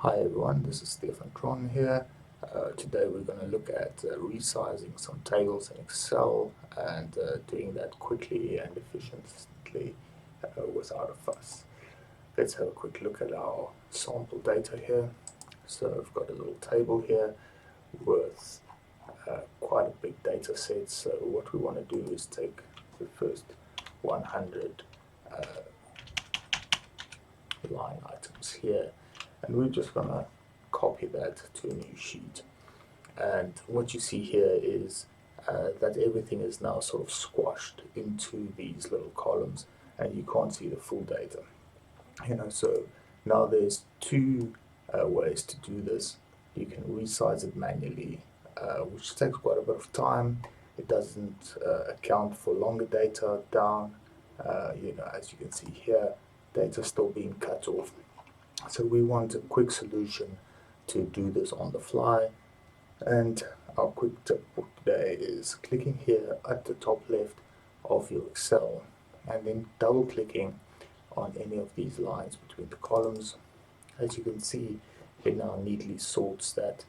Hi everyone, this is Stefan Tron here. Today we're going to look at resizing some tables in Excel and doing that quickly and efficiently without a fuss. Let's have a quick look at our sample data here. So I've got a little table here with quite a big data set. So what we want to do is take the first 100 line items here, and we're just going to copy that to a new sheet. And what you see here is that everything is now sort of squashed into these little columns, and you can't see the full data. So now there's two ways to do this. You can resize it manually, which takes quite a bit of time. It doesn't account for longer data down. As you can see here, data still being cut off. So we want a quick solution to do this on the fly. And our quick tip for today is clicking here at the top left of your Excel and then double clicking on any of these lines between the columns. As you can see, it now neatly sorts that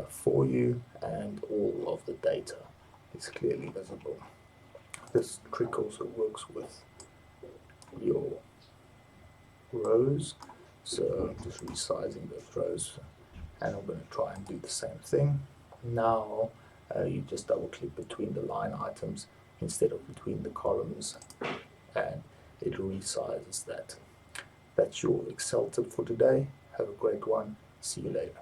for you, and all of the data is clearly visible. This trick also works with your rows, so I'm just resizing those rows, and I'm going to try and do the same thing. Now you just double click between the line items instead of between the columns, and it resizes that. That's your Excel tip for today. Have a great one. See you later.